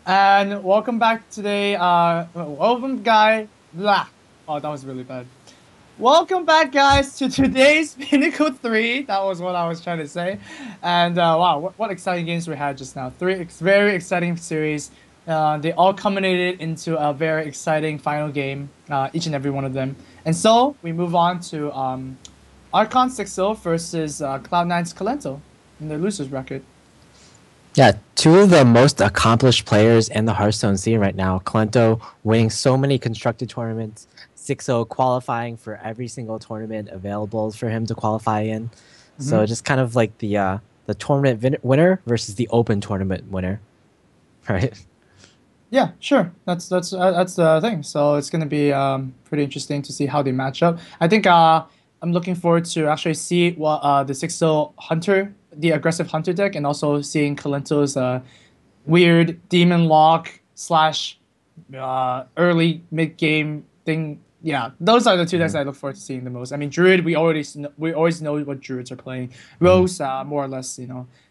And welcome back today. Welcome, guy. Blah. Oh, that was really bad. Welcome back, guys, to today's Pinnacle 3. That was what I was trying to say. And wow, what exciting games we had just now. Very exciting series. They all culminated into a very exciting final game, each and every one of them. And so we move on to Archon Xixo versus Cloud9's Kolento in the losers bracket. Yeah, two of the most accomplished players in the Hearthstone scene right now. Kolento winning so many constructed tournaments, Xixo qualifying for every single tournament available for him to qualify in. So just kind of like the tournament winner versus the open tournament winner, right? Yeah, sure. That's the thing. So it's gonna be pretty interesting to see how they match up. I think I'm looking forward to actually see what the Sixto Hunter, the aggressive Hunter deck, and also seeing Kalento's weird Demon Lock slash early mid game thing. Yeah, those are the two decks I look forward to seeing the most. I mean, Druid, we always know what Druids are playing. Rose, more or less,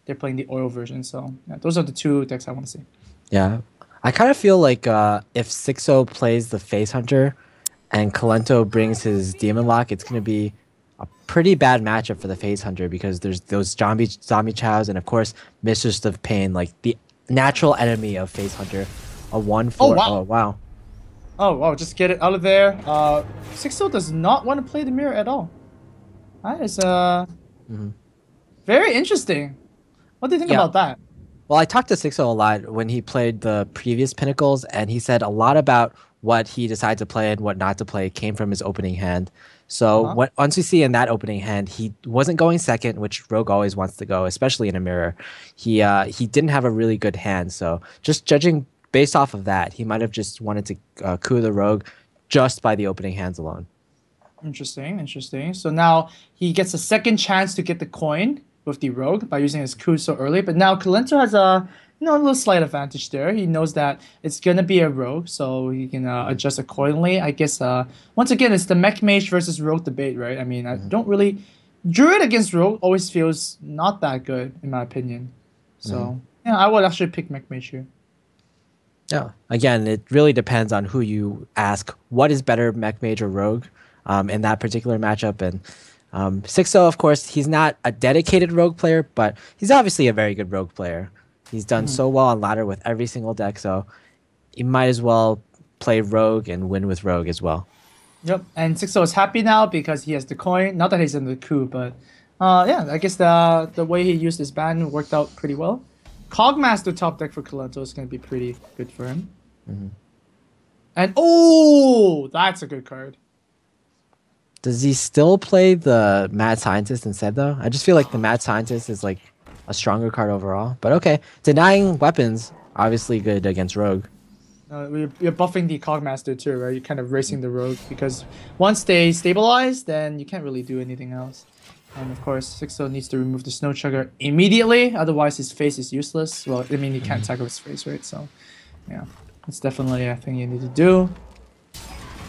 they're playing the oil version. So yeah, those are the two decks I want to see. Yeah, I kind of feel like if Xixo plays the Face Hunter and Kolento brings his Demon Lock, it's going to be a pretty bad matchup for the Face Hunter because there's those zombie chows and of course Mistress of Pain, like the natural enemy of Face Hunter. A 1/4. Oh wow. Oh wow. Oh, wow, just get it out of there. Sixto does not want to play the mirror at all. That is very interesting. What do you think Yeah. about that? Well, I talked to Xixo a lot when he played the previous Pinnacles, and he said a lot about what he decided to play and what not to play came from his opening hand. So Uh-huh. once we see in that opening hand, he wasn't going second, which Rogue always wants to go, especially in a mirror. He didn't have a really good hand, so just judging based off of that, he might have just wanted to coup the Rogue just by the opening hands alone. Interesting, interesting. So now he gets a second chance to get the coin with the rogue by using his coup so early. But now Kolento has a little slight advantage there. He knows that it's gonna be a rogue, so he can adjust accordingly. I guess once again it's the mech mage versus rogue debate, right? I mean, I don't really druid against rogue always feels not that good in my opinion. So yeah, I would actually pick mech mage here. Yeah. Again, it really depends on who you ask. What is better, Mech Mage or Rogue, in that particular matchup? And Sixo, of course, he's not a dedicated Rogue player, but he's obviously a very good Rogue player. He's done so well on ladder with every single deck, so you might as well play Rogue and win with Rogue as well. Yep, and Sixo is happy now because he has the coin. Not that he's in the coup, but yeah, I guess the way he used his ban worked out pretty well. Cogmaster top deck for Kolento is going to be pretty good for him. And oh, that's a good card. Does he still play the Mad Scientist instead, though? I just feel like the Mad Scientist is like a stronger card overall. But okay, denying weapons, obviously good against Rogue. You're buffing the Cogmaster too, right? You're kind of racing the rogue because once they stabilize, then you can't really do anything else. And of course, Sixto needs to remove the Snow Chugger immediately, otherwise his face is useless. Well, I mean, you can't tackle his face, right? So, yeah, that's definitely a thing you need to do.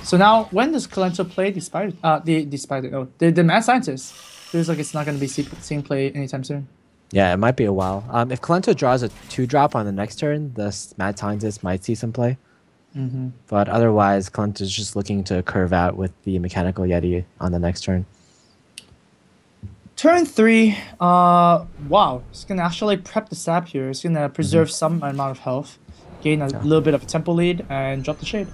So now, when does Kolento play the spider? The Mad Scientist. Feels like it's not going to be seeing play anytime soon. Yeah, it might be a while. If Kolento draws a 2-drop on the next turn, the Mad Scientist might see some play. But otherwise, Kolento's just looking to curve out with the Mechanical Yeti on the next turn. Turn 3, wow, it's gonna actually prep the sap here. It's gonna preserve some amount of health, gain a little bit of a tempo lead, and drop the shade.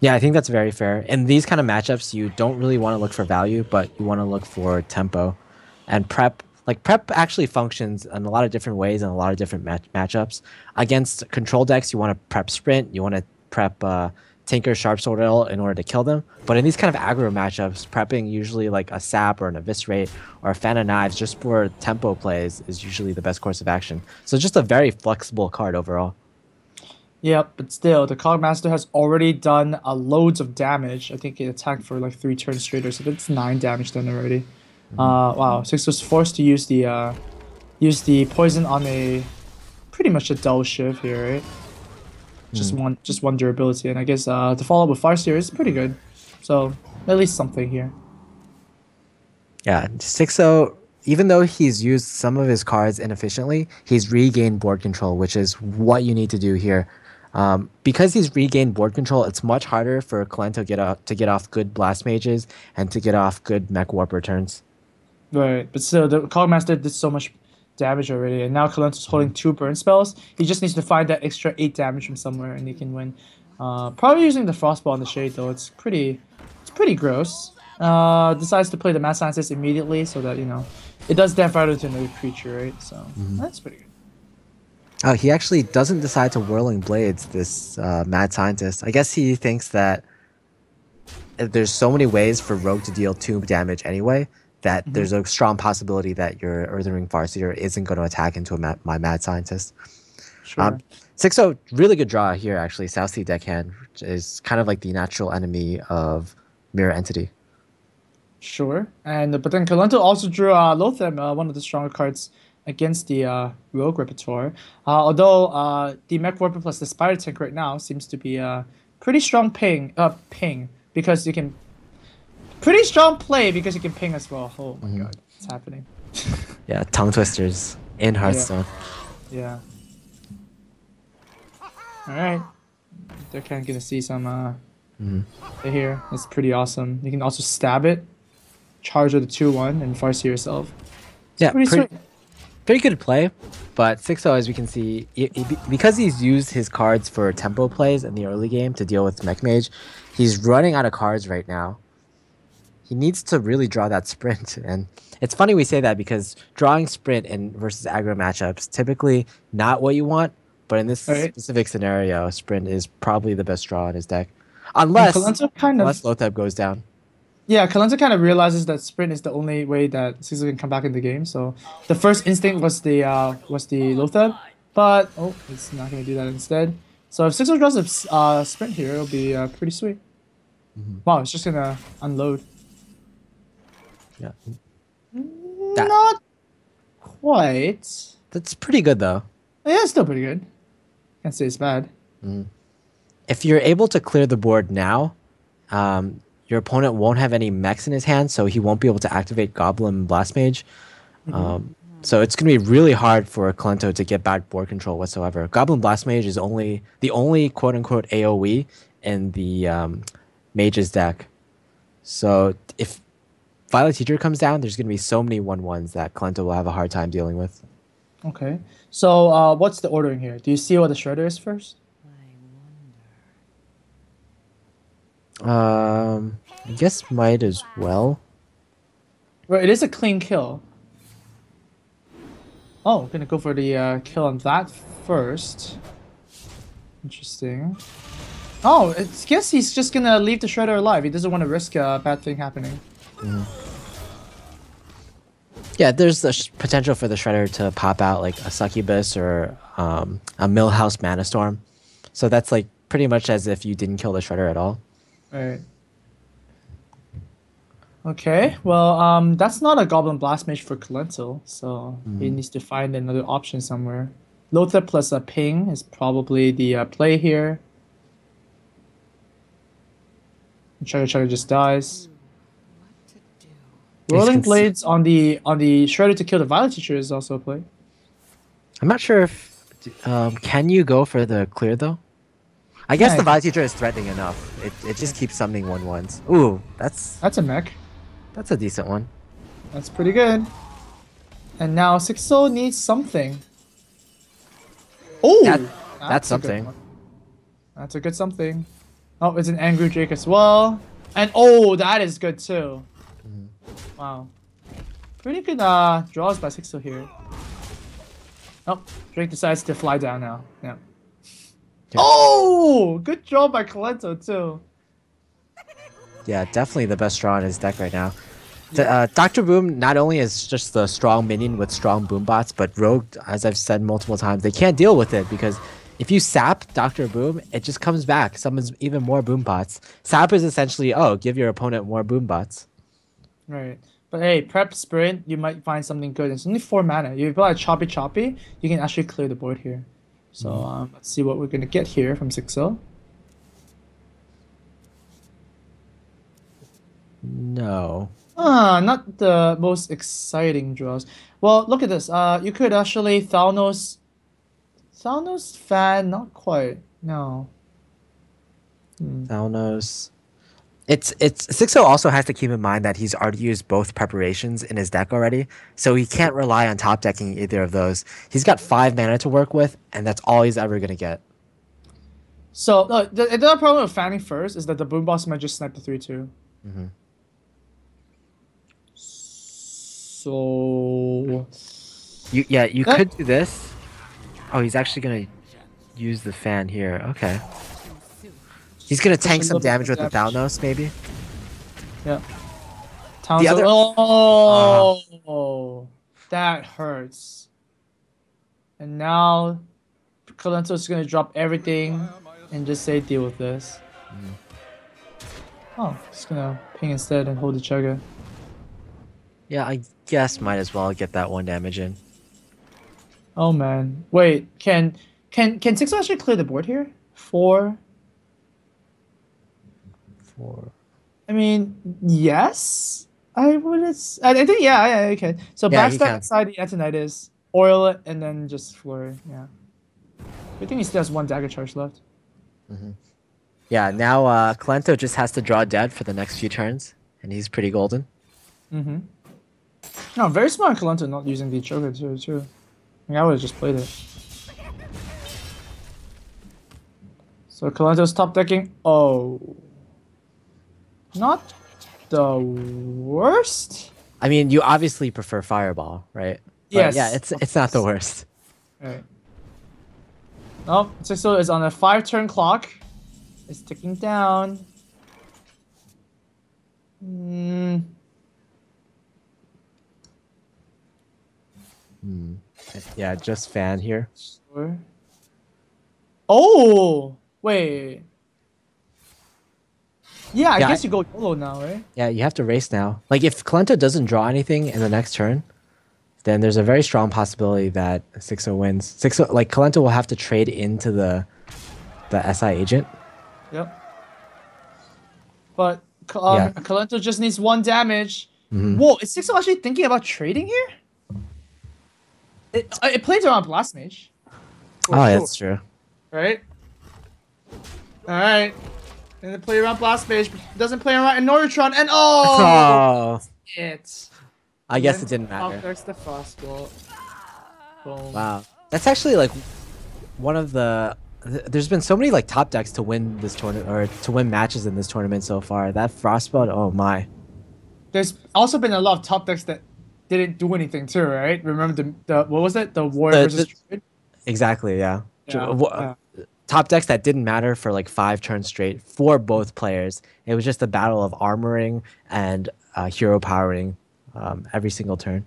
Yeah, I think that's very fair. In these kind of matchups, you don't really want to look for value, but you want to look for tempo. And prep, like prep actually functions in a lot of different ways and a lot of different matchups. Against control decks, you want to prep sprint, you want to prep Tinker Sharp Sword in order to kill them. But in these kind of aggro matchups, prepping usually like a sap or an eviscerate or a fan of knives just for tempo plays is usually the best course of action. So just a very flexible card overall. Yeah, but still, the Cogmaster has already done loads of damage. I think it attacked for like 3 turns straight, so that's 9 damage done already. Wow, Six was forced to use the poison on a pretty much a dull shiv here, right? Just one durability, and I guess to follow up with Farseer is pretty good. So at least something here. Yeah, Xixo, even though he's used some of his cards inefficiently, he's regained board control, which is what you need to do here. Because he's regained board control, it's much harder for Kolento to get off good blast mages and to get off good mech warper turns. Right, but still, the Cogmaster did so much damage already, and now Kalento's holding 2 burn spells. He just needs to find that extra 8 damage from somewhere, and he can win. Probably using the Frostball in the Shade though. It's pretty gross. Decides to play the Mad Scientist immediately, so that it does death rather to another creature, right? So that's pretty good. Oh, he actually doesn't decide to Whirling Blades, this mad scientist. I guess he thinks that there's so many ways for Rogue to deal 2 damage anyway, that there's a strong possibility that your Earthen Ring Farseer isn't going to attack into my mad scientist. Sure. 6-0, really good draw here, actually. South Sea Deckhand, which is kind of like the natural enemy of Mirror Entity. Sure. And but then Kolento also drew Lothar, one of the stronger cards against the Rogue repertoire. Although the Mech Warper plus the Spider Tank right now seems to be a pretty strong ping because you can pretty strong play because you can ping as well. Oh my god, it's happening. Yeah, tongue twisters in Hearthstone. Yeah. All right. They're kind of gonna see some here. It's pretty awesome. You can also stab it, charge with the 2/1, and farce yourself. It's Yeah, pretty sweet. pretty good play, but 6-0, as we can see, because he's used his cards for tempo plays in the early game to deal with Mech Mage, he's running out of cards right now. He needs to really draw that sprint, and it's funny we say that because drawing sprint in versus aggro matchups typically not what you want, but in this specific scenario, sprint is probably the best draw in his deck, unless Lothar goes down. Yeah, Kolento kind of realizes that sprint is the only way that Xixo can come back in the game. So the first instinct was the Lothar, but it's not gonna do that instead. So if Xixo draws a sprint here, it'll be pretty sweet. Wow, it's just gonna unload. Yeah, not quite. That's pretty good though. Yeah, it's still pretty good. Can't say it's bad. If you're able to clear the board now, your opponent won't have any mechs in his hand, so he won't be able to activate Goblin Blast Mage. So it's going to be really hard for Kolento to get back board control whatsoever. Goblin Blast Mage is the only quote-unquote AoE in the Mage's deck. So if Violet Teacher comes down, there's going to be so many 1/1s that Kolento will have a hard time dealing with. Okay. So what's the ordering here? Do you see what the Shredder is first? I guess might as well. Well, it is a clean kill. Oh, gonna go for the kill on that first. Interesting. Oh, I guess he's just gonna leave the Shredder alive. He doesn't want to risk a bad thing happening. Yeah, there's the potential for the Shredder to pop out like a Succubus or a Millhouse Mana Storm. So that's like pretty much as if you didn't kill the Shredder at all. Right. Okay, well, that's not a Goblin Blast Mage for Kolento, so he needs to find another option somewhere. Lothar plus a ping is probably the play here. Chugga just dies. Rolling Blades on the Shredder to kill the Violet Teacher is also a play. I'm not sure if can you go for the clear though? I guess the Violet Teacher is threatening enough. It just keeps summoning 1/1s. Ooh, that's a mech. That's a decent one. That's pretty good. And now Xixo needs something. Oh, that's something. That's a good something. Oh, it's an Angry Drake as well. And oh, that is good too. Wow. Pretty good draws by Xixo here. Oh, Drake decides to fly down now. Yeah. Oh, good draw by Kolento too. Yeah, definitely the best draw in his deck right now. Dr. Boom not only is just the strong minion with strong boom bots, but Rogue, as I've said multiple times, they can't deal with it because if you sap Dr. Boom, it just comes back, summons even more boom bots. Sap is essentially, give your opponent more boom bots. Right. But hey, prep sprint, you might find something good. It's only 4 mana. If you play choppy, you can actually clear the board here. So let's see what we're gonna get here from Xixo. No. Not the most exciting draws. Well, look at this. You could actually Thalnos Thanos fan, not quite. No. Thanos. It's Sixo also has to keep in mind that he's already used both preparations in his deck already, so he can't rely on top decking either of those. He's got 5 mana to work with, and that's all he's ever gonna get. So the other problem with fanning first is that the boom boss might just snipe the 3/2. Mm-hmm. So You could do this. Oh, he's actually gonna use the fan here. Okay. He's gonna tank some damage with the Thanos, maybe. Yeah. The other. Oh, that hurts. And now Kolento's gonna drop everything and just say deal with this. Oh, just gonna ping instead and hold the chugga. Yeah, I guess might as well get that 1 damage in. Oh man. Wait, can Xixo actually clear the board here? 4. I mean, yes. I think yeah, okay. So Yeah, backstab inside the Antonitis, oil it, and then just flurry. Yeah. I think he still has 1 dagger charge left. Yeah, now Kolento just has to draw dead for the next few turns, and he's pretty golden. No, very smart Kolento not using the choker too. I would have just played it. So Kolento's top decking. Oh. Not the worst. I mean, you obviously prefer Fireball, right? But Yes. yeah, it's not the worst. Alright. Oh, Xixo is on a 5-turn clock. It's ticking down. Yeah, just fan here. Sure. Oh, wait. Yeah, I guess you go YOLO now, right? Yeah, you have to race now. Like, if Kolento doesn't draw anything in the next turn, then there's a very strong possibility that Xixo wins. Like, Kolento will have to trade into the SI agent. Yep. But Kolento just needs 1 damage. Whoa, is Xixo actually thinking about trading here? It plays around Blast Mage. That's true. Right? Alright. And then play around Blast Mage, but doesn't play around Noratron, and I guess it didn't matter. There's the Frostbolt. Boom. Wow. That's actually like one of the there's been so many like top decks to win this tournament or to win matches in this tournament so far. That Frostbolt, oh my. There's also been a lot of top decks that didn't do anything too, right? Remember the what was it? The Warrior versus Druid? Exactly, yeah. Yeah. Top decks that didn't matter for like 5 turns straight for both players. It was just a battle of armoring and hero powering every single turn.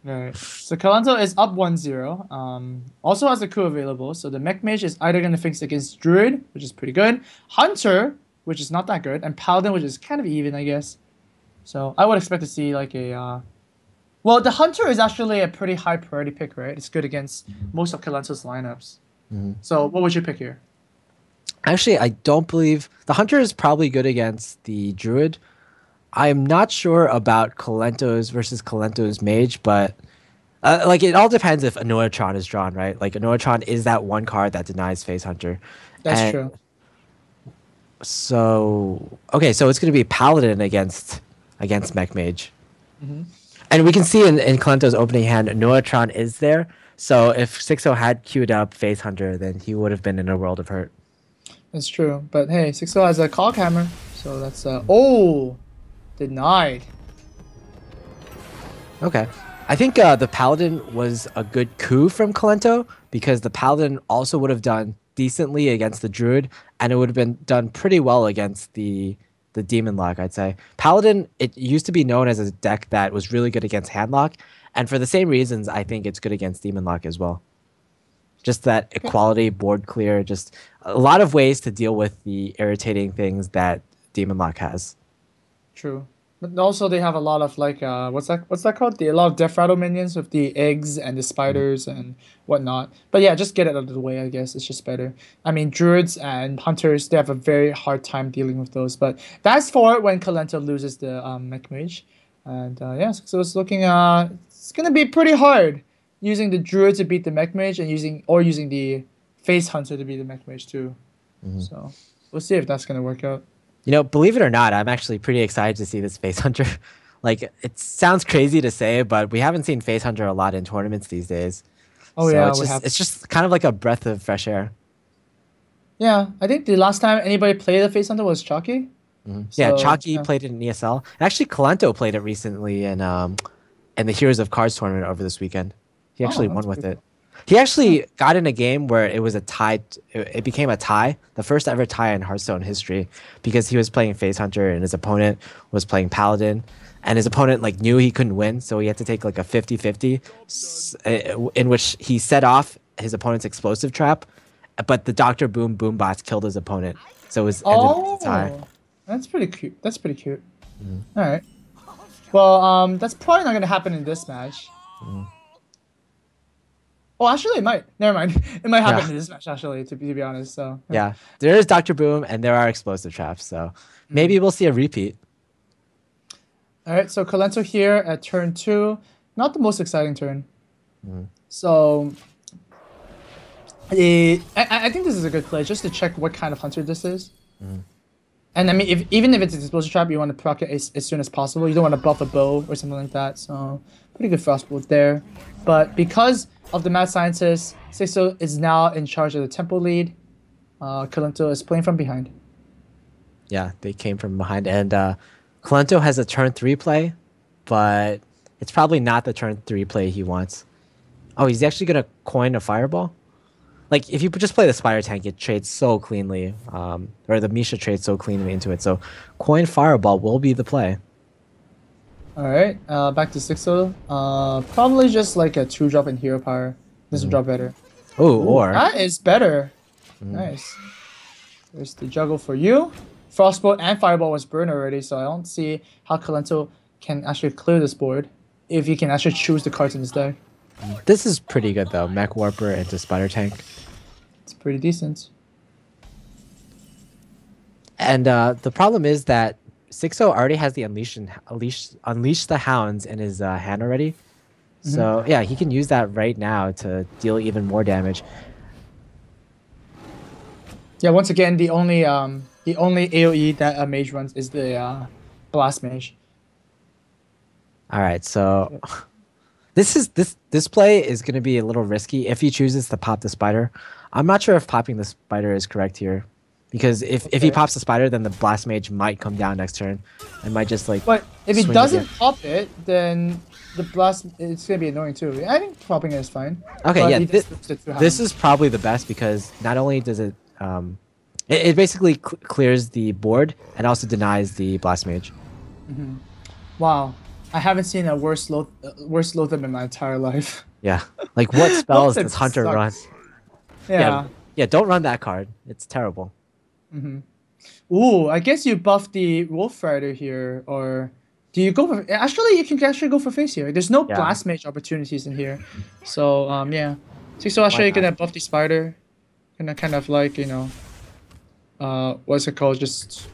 Right. So Kolento is up 1-0. Also has a coup available. So the Mech Mage is either going to fix against Druid, which is pretty good, Hunter, which is not that good, and Paladin, which is kind of even, I guess. So I would expect to see like a... Well, the Hunter is actually a pretty high priority pick, right? It's good against most of Kolento's lineups. So what would you pick here? Actually, I don't believe... The Hunter is probably good against the Druid. I'm not sure about Kolento's versus Kolento's Mage, but like it all depends if Anoatron is drawn, right? Like Anoatron is that one card that denies Face Hunter. That's true. So okay, so it's going to be Paladin against Mech Mage. And we can see in Kolento's opening hand, Anoatron is there. So if Xixo had queued up Face Hunter, then he would have been in a world of hurt. That's true. But hey, Xixo has a Cog Hammer. So that's... denied. Okay. I think the Paladin was a good coup from Kolento because the Paladin also would have done decently against the Druid, and it would have been done pretty well against the Demon Lock, I'd say. Paladin, it used to be known as a deck that was really good against Handlock, and for the same reasons, I think it's good against Demon Lock as well. Just that equality, board clear, just a lot of ways to deal with the irritating things that Demon Lock has. True. But also they have a lot of like what's that called? A lot of Death Rattle minions with the eggs and the spiders and whatnot. But yeah, just get it out of the way, I guess. It's just better. I mean, Druids and Hunters, they have a very hard time dealing with those. But that's for when Kolento loses the Mech Mage. And yeah, so it's looking it's gonna be pretty hard. using the druid to beat the mech mage and using the face hunter to beat the mech mage too. So we'll see if that's gonna work out. You know, believe it or not, I'm actually pretty excited to see this Face Hunter. Like, it sounds crazy to say, but we haven't seen Face Hunter a lot in tournaments these days. Oh So yeah, it's just kind of like a breath of fresh air. Yeah, I think the last time anybody played the face hunter was Chalky. Yeah, So, Chalky yeah. played it in ESL. And actually, Kolento played it recently in the Heroes of Cards tournament over this weekend. He actually Oh, won that's with pretty it. He actually got in a game where it was a tie. It became a tie, the first ever tie in Hearthstone history, because he was playing Face Hunter and his opponent was playing Paladin, and his opponent like knew he couldn't win, so he had to take like a 50-50, in which he set off his opponent's explosive trap, but the Doctor Boom bots killed his opponent, so it was ended up as a tie. Oh, that's pretty cute. That's pretty cute. All right. Well, that's probably not gonna happen in this match. Oh, actually, it might. Never mind. It might happen Yeah. in this match, actually, to be honest. So Yeah, there is Doctor Boom and there are explosive traps, so maybe we'll see a repeat. All right. So Kolento here at turn 2. Not the most exciting turn. So I think this is a good play just to check what kind of hunter this is. And I mean, even if it's an explosive trap, you want to proc it as soon as possible. You don't want to buff a bow or something like that. So pretty good frostbolt there. But because of the mad scientist, Xixo is now in charge of the tempo lead. Kolento is playing from behind. Yeah, they came from behind, and Kolento has a turn 3 play, but it's probably not the turn 3 play he wants. Oh, he's actually gonna coin a fireball. Like, if you just play the Spider Tank, it trades so cleanly, or the Misha trades so cleanly into it. So, coin fireball will be the play. All right, back to Xixo. Probably just like a 2-drop in hero power. This will drop better. Oh, or That is better. Nice. There's the juggle for you. Frostbolt and Fireball was burned already, so I don't see how Kolento can actually clear this board if he can actually choose the cards in his deck. this is pretty good though. Mech Warper into Spider Tank, It's pretty decent. and the problem is that Xixo already has the unleash the hounds in his hand already. So yeah, he can use that right now to deal even more damage. Yeah, once again, the only AoE that a mage runs is the blast mage. All right, so this play is going to be a little risky if he chooses to pop the spider. I'm not sure if popping the spider is correct here, because if he pops the spider, then the blast mage might come down next turn and might just like. But if he swing doesn't again. pop it, then the blast it's gonna be annoying too. I think popping it is fine. Okay, but yeah, he just loses it to this hounds. is probably the best because not only does it it basically clears the board and also denies the blast mage. Wow. I haven't seen a worse Lotham in my entire life. Yeah, like what spells Lotham does Hunter sucks. run? Yeah. Yeah, don't run that card. It's terrible. Ooh, I guess you buff the Wolf Rider here, or do you go for? Actually, you can actually go for face here. There's no Yeah. blast mage opportunities in here, so yeah. So actually, not? gonna buff the spider, gonna kind of like what's it called? Just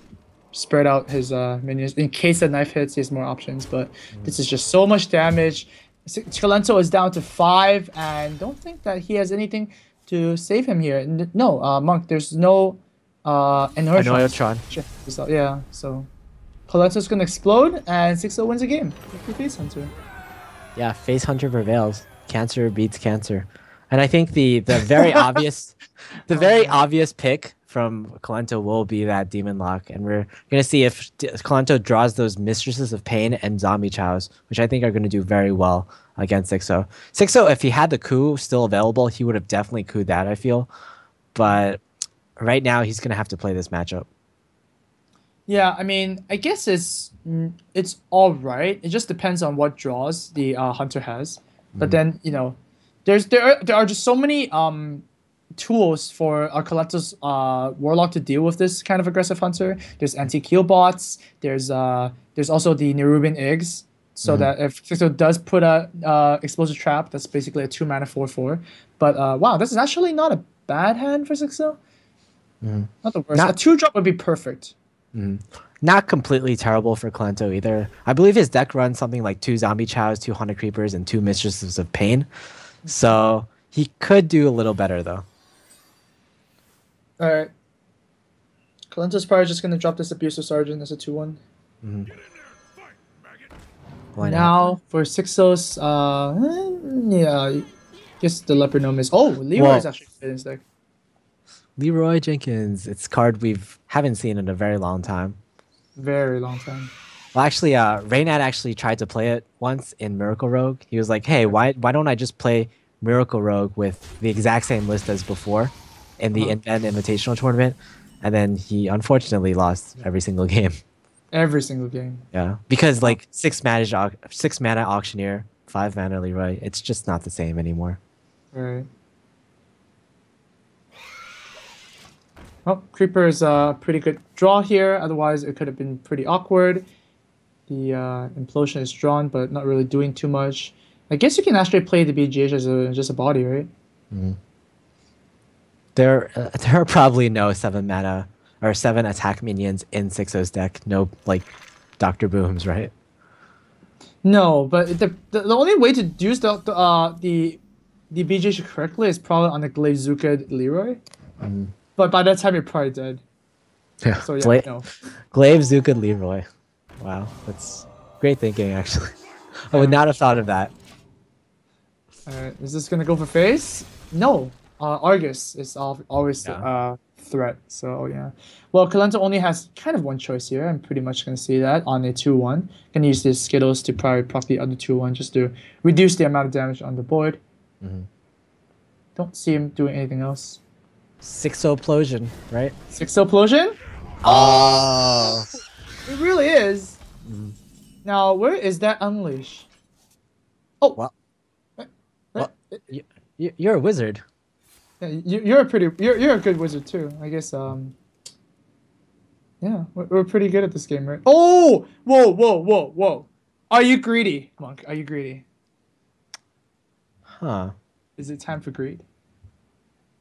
spread out his minions in case the knife hits. He has more options, but this is just so much damage. Kolento is down to 5, and don't think that he has anything to save him here. No, Monk. There's no Annoyotron. Yeah, so Kolento's gonna explode, and Xixo wins the game with the Face Hunter. Yeah, Face Hunter prevails. Cancer beats cancer. And I think the very obvious obvious pick from Kolento will be that Demon Lock, and we're gonna see if Kolento draws those Mistresses of Pain and Zombie Chows, which I think are gonna do very well against Xixo. Xixo, if he had the coup still available, he would have definitely couped that, I feel. But right now he's gonna have to play this matchup. Yeah, I mean, I guess it's all right. It just depends on what draws the hunter has. But then there are just so many tools for Kolento's warlock to deal with this kind of aggressive hunter. There's anti-kill bots. There's also the Nerubian eggs, so that if Xixo does put a explosive trap, that's basically a 2-mana 4/4. But wow, this is actually not a bad hand for Xixo. Not the worst. A 2-drop would be perfect. Not completely terrible for Kolento either. I believe his deck runs something like 2 Zombie Chows, 2 Haunted Creepers, and 2 Mistresses of Pain. So he could do a little better though. All right. Kolento's probably just gonna drop this abusive sergeant as a 2-1. Mhm. Why not? Now for Xixos, yeah, guess the leopard gnome is. Oh, Leroy is Well, actually in his deck. Leroy Jenkins. It's a card we've haven't seen in a very long time. Very long time. Well, actually, Reynad actually tried to play it once in Miracle Rogue. He was like, "Hey, why don't I just play Miracle Rogue with the exact same list as before in the Invitational tournament?" And then he unfortunately lost every single game. Every single game. Yeah, because like 6 mana Auctioneer, 5 mana Leroy. It's just not the same anymore. Right. Well, Creeper is a pretty good draw here. Otherwise, it could have been pretty awkward. The Implosion is drawn, but not really doing too much. I guess you can actually play the BGH as just a body, right? There are probably no 7 mana or 7 attack minions in Sixo's deck. No like Doctor Booms, right? No, but the only way to use the BGH correctly is probably on the Glazuka Leroy. But by that time, you're probably dead. Yeah. So yeah, no. Glaive, Zuka, Leroy. Wow, that's great thinking, actually. I would not have thought of that. Alright, is this gonna go for face? No. Argus is always threat. So yeah. Well, Kolento only has kind of one choice here. I'm pretty much gonna see that on a 2-1. Gonna use these Skittles to probably proc the other 2-1 just to reduce the amount of damage on the board. Don't see him doing anything else. Sixoplosion, right? Sixoplosion? Oh! It really is. Now, where is that unleash? Oh, Well, you're a wizard. Yeah, you're a good wizard too. I guess yeah, we're pretty good at this game, right? Oh, whoa. Are you greedy, Monk? Are you greedy? Huh. Is it time for greed?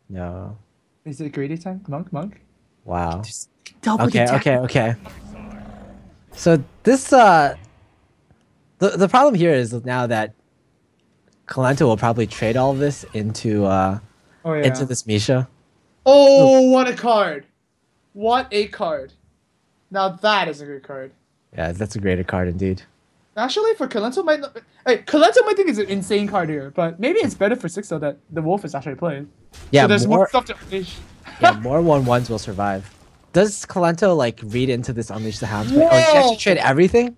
No. Is it greedy time, Monk? Wow. Just double the damage. Okay. So this the problem here is now that Kolento will probably trade all of this into into this Misha. Oh, what a card! What a card! Now that is a good card. Yeah, that's a greater card indeed. Actually, for Kolento might not. Hey, Kolento might think it's an insane card here, but maybe it's better for Xixo that the Wolf is actually playing. Yeah, so there's more stuff to unleash. Yeah, more 1/1s will survive. Does Kolento like read into this Unleash the Hounds? Oh, you actually trade everything?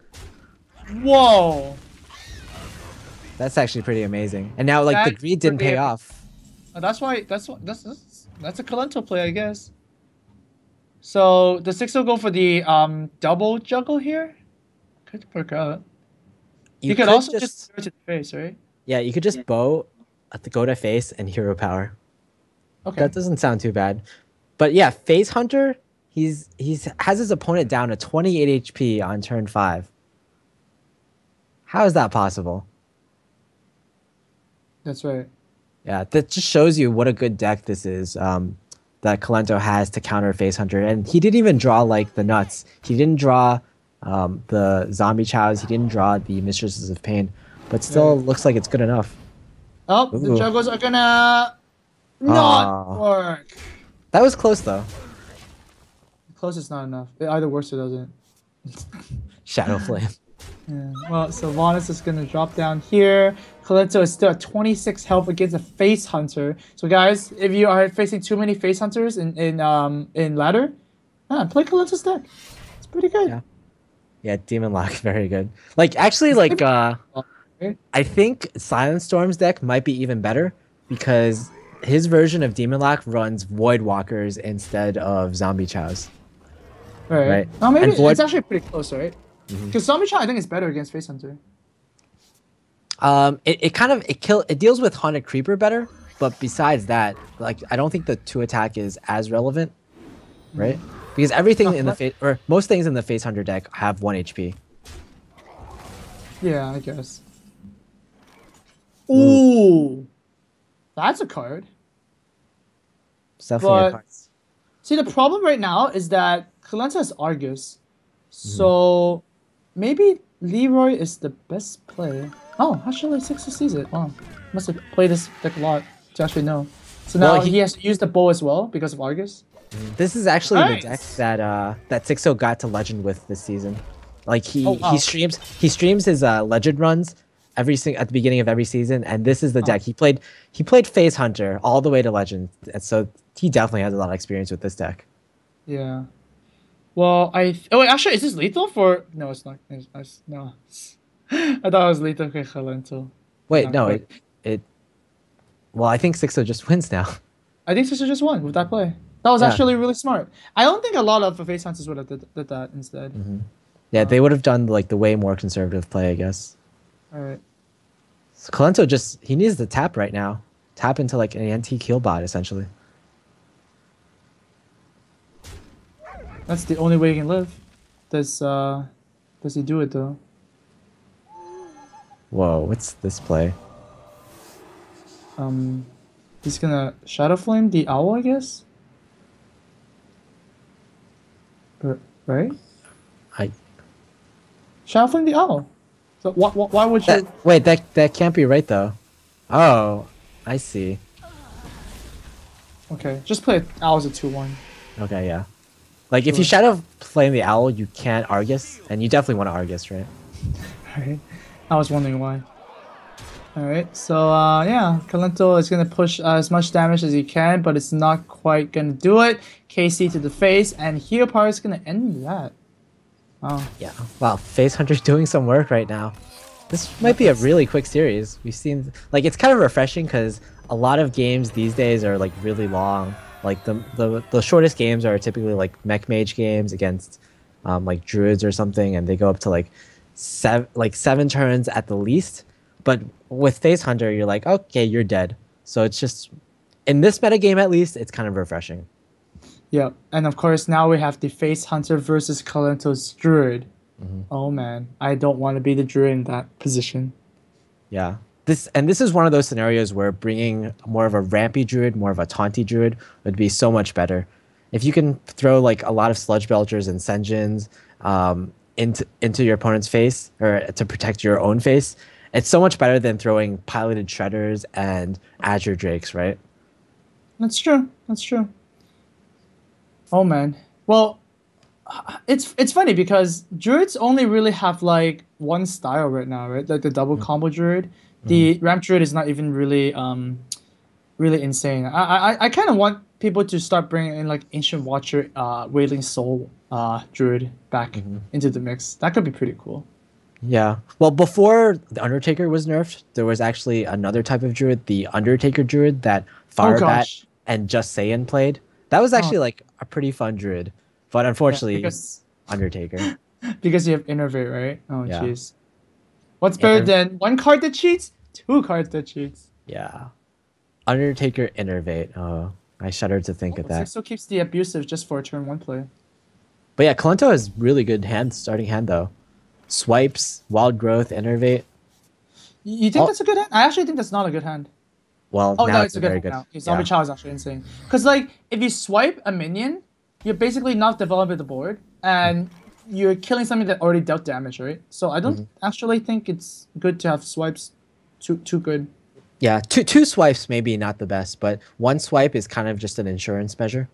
Whoa! That's actually pretty amazing. And now like the greed didn't pay off. That's why that's a Kolento play, I guess. So does Xixo go for the double juggle here? Could work out. You could also just go to the face, right? Yeah, you could just bow at the go to face and hero power. Okay. That doesn't sound too bad. But yeah, Face Hunter, has his opponent down to 28 HP on turn 5. How is that possible? That's right. Yeah, that just shows you what a good deck this is that Kolento has to counter Face Hunter. And he didn't even draw like the nuts. He didn't draw the Zombie Chows. He didn't draw the Mistresses of Pain. But still looks like it's good enough. Oh, the juggles are gonna not work. That was close though. Close is not enough. It either works or doesn't. Shadow Flame. Yeah. Well, so Vanis is gonna drop down here. Kolento is still at 26 health against a Face Hunter. So guys, if you are facing too many Face Hunters in ladder, play Kolento's deck. It's pretty good. Yeah, Demon Lock, very good. Like actually, like I think Silent Storm's deck might be even better because his version of Demon Lock runs Void Walkers instead of Zombie Chows. Right. Oh, maybe it's actually pretty close, right? Because Zombie Chow I think is better against Face Hunter. It deals with Haunted Creeper better, but besides that, like I don't think the 2 attack is as relevant, right? Because everything in the face or most things in the Face Hunter deck have 1 HP. Yeah, I guess. Ooh, that's a card. It's definitely a card. See, the problem right now is that Kolento has Argus, so maybe Leroy is the best play. Oh, actually, Xixo sees it. Wow. must have played this deck a lot to actually know. So Well, now he has to use the bow as well because of Argus. This is actually the deck Nice. that Xixo got to Legend with this season. Like Oh he wow. streams his Legend runs at the beginning of every season, and this is the Oh. deck he played Phase Hunter all the way to Legend, and so he definitely has a lot of experience with this deck. Yeah. Well, oh wait, actually, is this lethal for? No, it's not. No. I thought it was lethal for Kolento. Wait, Not no, quite. it well, I think Xixo just wins now. I think Sister just won with that play. That was Yeah. actually really smart. I don't think a lot of face hunters would have did that instead. Yeah, they would have done like the way more conservative play, I guess. All right. So Kolento he needs to tap right now. Tap into like an anti kill bot essentially. That's the only way he can live. Does he do it though? Whoa, what's this play? He's gonna Shadow Flame the owl, I guess. Right? I Shadow Flame the owl. So why would you? wait, that can't be right though. Oh, I see. Okay, just play owl as a 2/1. Okay, yeah. Like if you Shadow Flame the owl, you can't Argus, and you definitely want to Argus, right? Alright. I was wondering why. Alright, so yeah, Kolento is gonna push as much damage as he can, but it's not quite gonna do it. KC to the face, and Heal Power is gonna end that. Wow. Yeah. Wow, Face Hunter's doing some work right now. This might be a really quick series. We've seen like it's kind of refreshing because a lot of games these days are like really long. Like the shortest games are typically like mech mage games against like druids or something, and they go up to like seven turns at the least. But with Face Hunter, you're like, okay, you're dead. So it's just in this meta game at least, it's kind of refreshing. Yeah, and of course now we have the Face Hunter versus Kolento's Druid. Oh man, I don't want to be the Druid in that position. Yeah. This is one of those scenarios where bringing more of a rampy druid, more of a taunty druid would be so much better. If you can throw like a lot of sludge belchers and senjins into your opponent's face or to protect your own face, it's so much better than throwing piloted shredders and azure drakes, right? That's true. That's true. Oh man. Well, it's funny because druids only really have like one style right now, right? Like the double combo druid. The ramp druid is not even really really insane. I kind of want people to start bringing in like Ancient Watcher, Wailing Soul, druid back into the mix. That could be pretty cool. Yeah. Well, before the Undertaker was nerfed, there was actually another type of druid, the Undertaker druid that Firebat gosh. and Just Saiyan played. That was actually like a pretty fun druid, but unfortunately, because Undertaker. because you have Innervate, right? Oh Yeah. jeez. What's better than one card that cheats? Two cards that cheats. Yeah. Undertaker Innervate. Oh, I shudder to think of that. Xixo keeps the abusive just for a turn one play. But yeah, Kolento has really good starting hand though. Swipes, Wild Growth, Innervate. You think that's a good hand? I actually think that's not a good hand. Well, Oh now no, it's it's a good very hand good. now. Okay, Zombie Yeah. Chow is actually insane. Cause like if you swipe a minion, you're basically not developing the board, and you're killing something that already dealt damage, right? So I don't actually think it's good to have swipes too good. Yeah, two swipes maybe not the best, but one swipe is kind of just an insurance measure.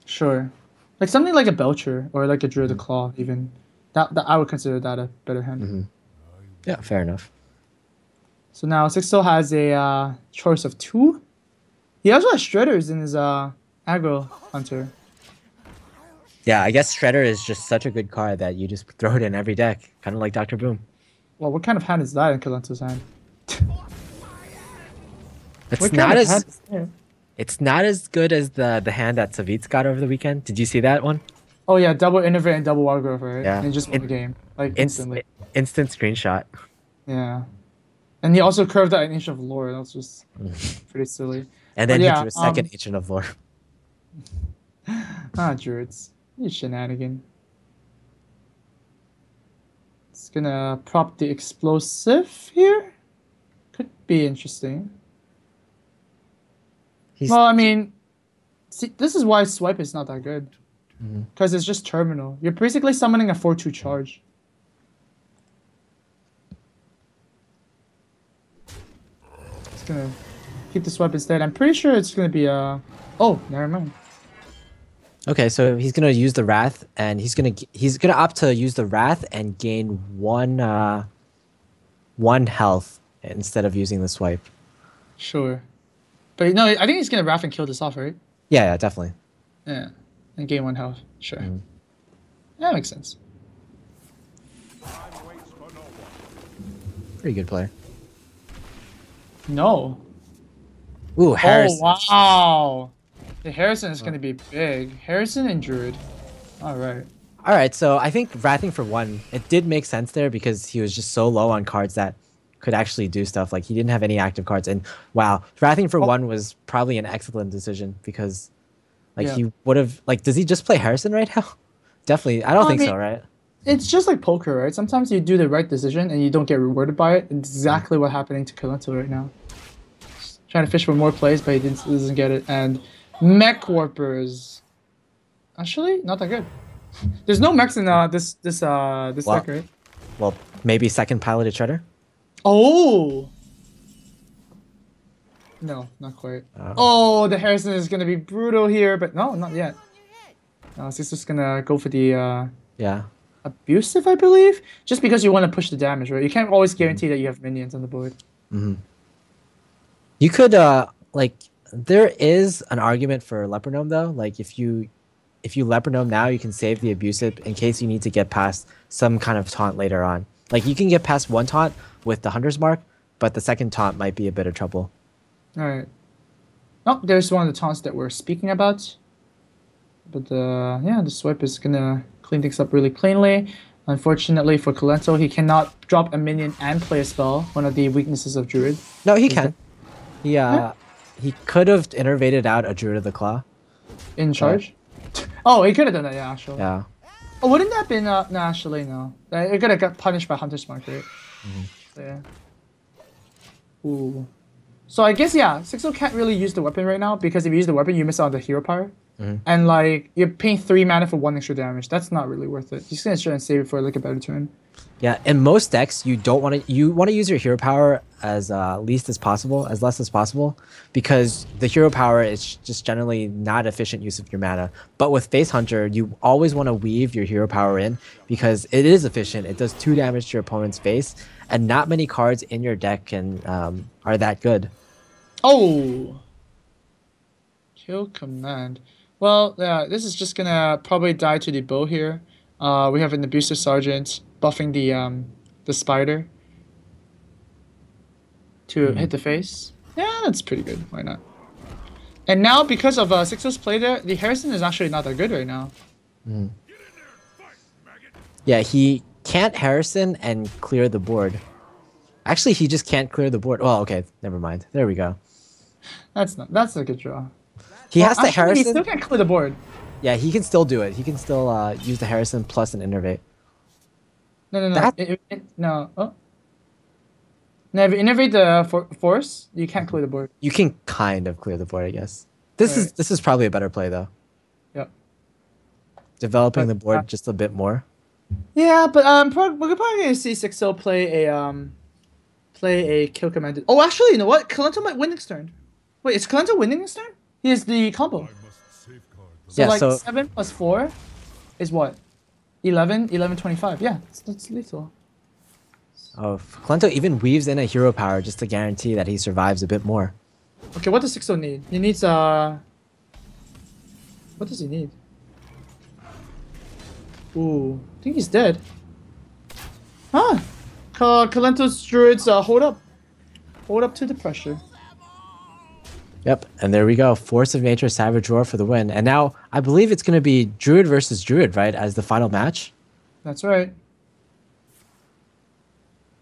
Sure. Like something like a Belcher or like a Druid of Claw even. That I would consider that a better hand. Yeah, fair enough. So now Xixo has a choice of two. He also has Shredders in his aggro hunter. Yeah, I guess Shredder is just such a good card that you just throw it in every deck, kind of like Dr. Boom. Well, what kind of hand is that in Kolento's hand? It's What not kind of as hand is that? it's not as good as the hand that Savitz got over the weekend. Did you see that one? Oh yeah, double Innervate and double Wild Growth, right? Yeah. In just one game, like instantly. Instant screenshot. Yeah. And he also curved out an Ancient of Lore. That was just pretty silly. And then But he yeah, drew a second Ancient of Lore. Druids. You shenanigan. It's gonna prop the explosive here. Could be interesting. Well, I mean, see, this is why swipe is not that good. Because it's just terminal. You're basically summoning a 4/2 charge. gonna keep the swipe instead. I'm pretty sure it's gonna be Oh, never mind. Okay, so he's gonna use the Wrath, and he's gonna opt to use the Wrath and gain one health instead of using the swipe. Sure. But no, I think he's gonna Wrath and kill this off, right? Yeah, definitely. Yeah. And gain 1 health. Sure. Mm. That makes sense. Pretty good player. No. Ooh, Harrison. Oh, wow. The Harrison is gonna be big. Harrison and Druid. Alright. All right, so I think Wrathing for 1, it did make sense there because he was just so low on cards that could actually do stuff. Like, he didn't have any active cards. And wow, Wrathing for 1 was probably an excellent decision because, like, he would have, like, does he just play Harrison right now? Definitely. I don't think so, right? It's just like poker, right? Sometimes you do the right decision and you don't get rewarded by it. It's exactly what's happening to Kolento right now. Just trying to fish for more plays, but he doesn't get it. And Mech Warpers. Actually, not that good. There's no mechs in this deck, right? Well, maybe second piloted Shredder? Oh! No, not quite. Oh, the Harrison is gonna be brutal here, but no, not yet. No, it's just gonna go for the yeah. abusive, I believe. Just because you want to push the damage, right? You can't always guarantee that you have minions on the board. Mm-hmm. You could like, there is an argument for Leopardome though. Like, if you Leopardome now, you can save the abusive in case you need to get past some kind of taunt later on. Like, you can get past one taunt with the Hunter's Mark, but the second taunt might be a bit of trouble. All right. Oh, there's one of the taunts that we're speaking about. But yeah, the swipe is gonna clean things up really cleanly. Unfortunately for Kolento, he cannot drop a minion and play a spell. One of the weaknesses of Druid. No, he can. He could have innervated out a Druid of the Claw. In charge? Oh, he could have done that, yeah, actually. Yeah. Oh, wouldn't that have been, no, actually, no. It could have got punished by Hunter's Mark, right? Mm-hmm. So, yeah. Ooh. So I guess, yeah, Xixo can't really use the weapon right now, because if you use the weapon, you miss out on the hero power. Mm-hmm. And, like, you're paying 3 mana for 1 extra damage. That's not really worth it. He's gonna try and save it for, like, a better turn. Yeah, in most decks, you want to use your hero power as less as possible, because the hero power is just generally not efficient use of your mana. But with Face Hunter, you always want to weave your hero power in because it is efficient. It does 2 damage to your opponent's face, and not many cards in your deck can are that good. Oh, kill command. Well, yeah, this is just gonna probably die to the bow here. We have an abusive sergeant buffing the spider to hit the face. Yeah, that's pretty good. Why not? And now, because of Xixo's play there, the Harrison is actually not that good right now. Mm. Yeah, he can't Harrison and clear the board. Actually, he just can't clear the board. Well, okay, never mind. There we go. That's a good draw. He has to Harrison. He still can't clear the board. Yeah, he can still do it. He can still use the Harrison plus an Innervate. No. No. Oh. No, if you innervate the force, you can't clear the board. You can kind of clear the board, I guess. This is probably a better play though. Yep. Developing the board just a bit more. Yeah, but we're probably gonna see Xixo play a kill command. Oh, actually, you know what? Kolento might win next turn. Wait, is Kolento winning this turn? He has the combo. So yeah, like so 7 plus 4 is what? 11, 25. Yeah, that's lethal. oh, Kolento even weaves in a hero power just to guarantee that he survives a bit more. Okay, what does Xixo need? He needs what does he need? Ooh, I think he's dead. Huh. Kolento's druids hold up. Hold up to the pressure. Yep, and there we go. Force of Nature Savage Roar for the win. And now, I believe it's going to be Druid versus Druid, right, as the final match? That's right.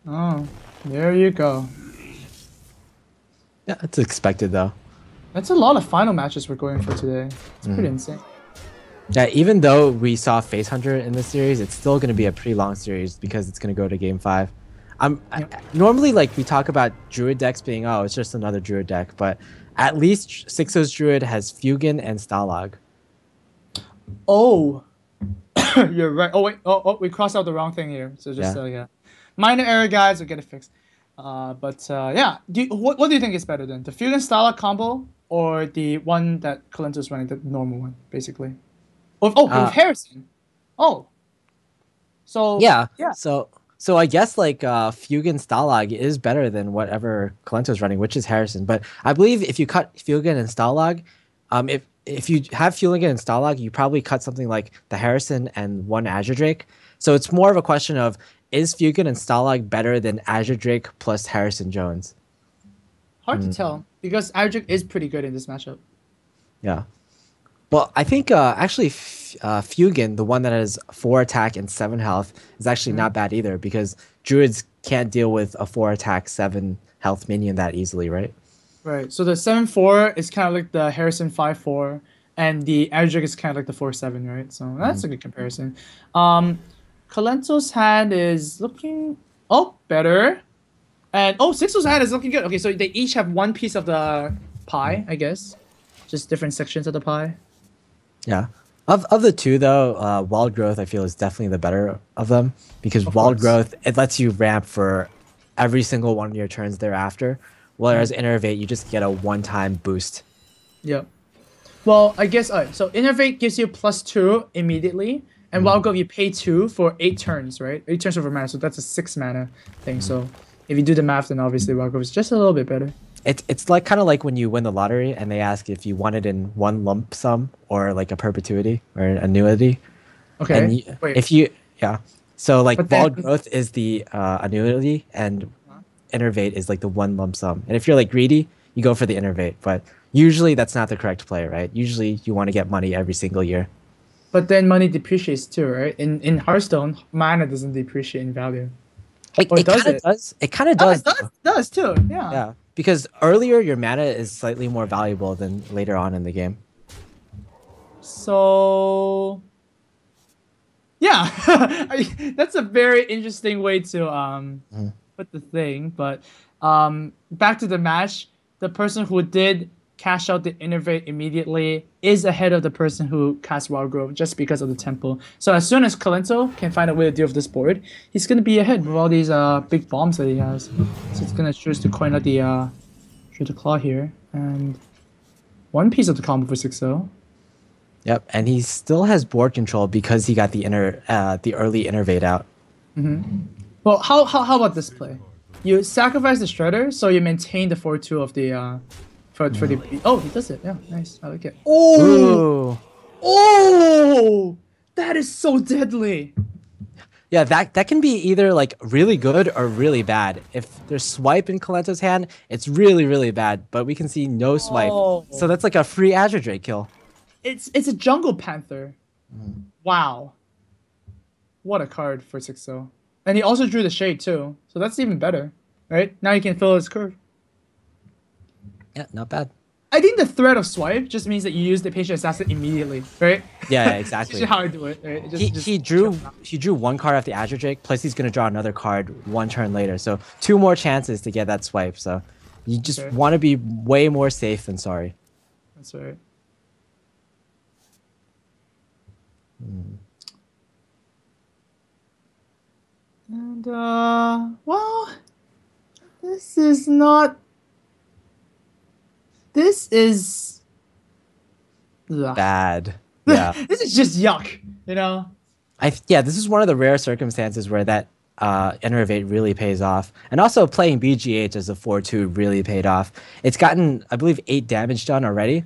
Oh, there you go. Yeah, it's expected, though. That's a lot of final matches we're going for today. It's pretty insane. Yeah, even though we saw Face Hunter in this series, it's still going to be a pretty long series because it's going to go to Game 5. Normally, like, we talk about Druid decks being, oh, it's just another Druid deck, but at least Xixo's Druid has Fugan and Stalag. Oh, you're right. Oh, wait. Oh, we crossed out the wrong thing here. So just, yeah. Minor error, guys. We'll get it fixed. Yeah, what do you think is better then? The Fusion Starlock combo or the one that Colento's running, the normal one, basically? With Uh, Harrison. Oh, so yeah. yeah. So I guess like Fugen Stalag is better than whatever Colento's running, which is Harrison. But I believe if you cut Fugen and Stalag, if you have Fugen and Stalag, you probably cut something like the Harrison and one Azure Drake. So it's more of a question of is Fugen and Stalag better than Azure Drake plus Harrison Jones? Hard to tell because Adric is pretty good in this matchup. Yeah. Well, I think actually Fugen, the one that has 4 attack and 7 health, is actually not bad either because druids can't deal with a 4 attack 7 health minion that easily, right? Right. So the 7-4 is kind of like the Harrison 5-4, and the Adric is kind of like the 4-7, right? So that's a good comparison. Colento's hand is looking better. And Sixo's hand is looking good. Okay, so they each have one piece of the pie, I guess. Just different sections of the pie. Yeah. Of the two though, Wild Growth I feel is definitely the better of them because Of Wild course. Growth it lets you ramp for every single one of your turns thereafter, whereas Innervate you just get a one-time boost. Yep. Well, I guess so Innervate gives you +2 immediately, and Wild Growth you pay 2 for 8 turns, right? 8 turns over mana, so that's a 6 mana thing. So if you do the math, then obviously Wild Growth is just a little bit better. It's like kind of like when you win the lottery and they ask if you want it in one lump sum or like a perpetuity or an annuity. Okay. And Wait. if you yeah, so like But Wild then- Growth is the annuity and Innervate is like the one lump sum. And if you're like greedy, you go for the Innervate. But usually that's not the correct play, right? Usually you want to get money every single year. But then money depreciates too, right? In Hearthstone, mana doesn't depreciate in value. It, Or it does kind of it? does. It kind of Oh, does. it does too. Yeah. Yeah, because earlier your mana is slightly more valuable than later on in the game. So yeah, that's a very interesting way to put the thing. But back to the match, the person who did cash out the Innervate immediately is ahead of the person who cast Wild Growth just because of the tempo. So as soon as Kolento can find a way to deal with this board, he's gonna be ahead with all these big bombs that he has. So he's gonna choose to coin out the claw here, and one piece of the combo for 6-0. Yep, and he still has board control because he got the early Innervate out. Well, how about this play? You sacrifice the Shredder, so you maintain the 4-2 of the for the. Oh, he does it. Yeah, nice. I like it. Ooh. Oh, that is so deadly. Yeah, that can be either like really good or really bad. If there's swipe in Colento's hand, it's really, really bad. But we can see no swipe. Oh. So that's like a free Azure Drake kill. It's a Jungle Panther. Wow. What a card for 6-0. And he also drew the Shade too, so that's even better, right? Now he can fill his curve. Yeah, not bad. I think the threat of swipe just means that you use the Patient Assassin immediately, right? Yeah, That's exactly. usually how I do it. Right? He drew one card off the Azure Drake, plus he's gonna draw another card one turn later. So 2 more chances to get that swipe. So you just Okay. want to be way more safe than sorry. That's right. And well, this is not. This is. Ugh. Bad. Yeah. This is just yuck, you know. Yeah, this is one of the rare circumstances where that Innervate really pays off. And also playing BGH as a 4-2 really paid off. It's gotten, I believe, 8 damage done already.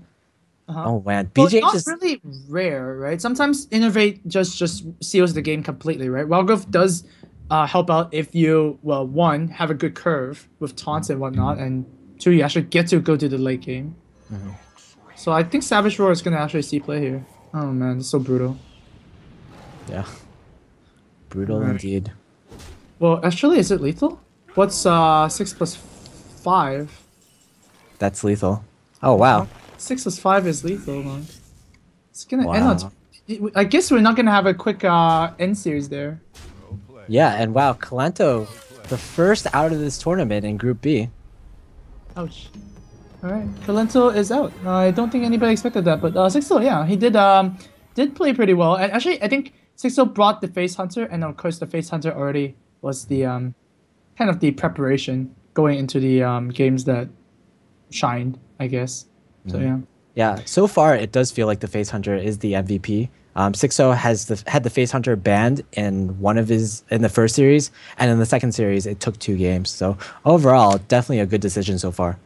Oh man, Well, it's BGH not is really rare, right? Sometimes Innervate just seals the game completely, right? Wild Growth does help out if you, well, 1, have a good curve with taunts and whatnot, and 2, you actually get to go to the late game. So I think Savage Roar is going to actually see play here. Oh man, it's so brutal. yeah. Brutal Right. indeed. Well, actually, is it lethal? What's 6 plus 5? That's lethal. Oh wow. 6 plus 5 is lethal, man. It's going to end Wow. on... I guess we're not going to have a quick end series there. Yeah, and wow, Kolento, the first out of this tournament in Group B. Ouch. Alright, Kolento is out. I don't think anybody expected that, but Xixo, yeah, he did play pretty well. And actually, I think Xixo brought the Face Hunter, and of course the Face Hunter already was the kind of the preparation going into the games that shined, I guess. So yeah. Yeah, so far it does feel like the Face Hunter is the MVP. Xixo has had the Face Hunter banned in in the first series, and in the second series it took 2 games. So overall, definitely a good decision so far.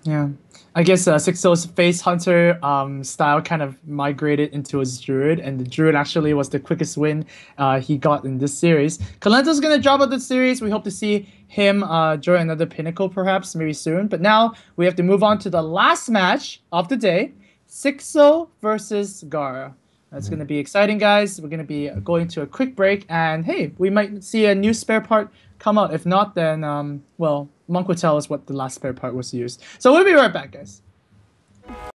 Yeah. I guess Sixto's Face Hunter style kind of migrated into his Druid, and the Druid actually was the quickest win he got in this series. Kolento's going to drop out this series. We hope to see him join another Pinnacle perhaps, maybe soon. But now we have to move on to the last match of the day, Xixo versus Gara. That's going to be exciting, guys. We're going to be going to a quick break, and hey, we might see a new spare part come out. If not, then, well, Monk will tell us what the last spare part was used. So we'll be right back, guys.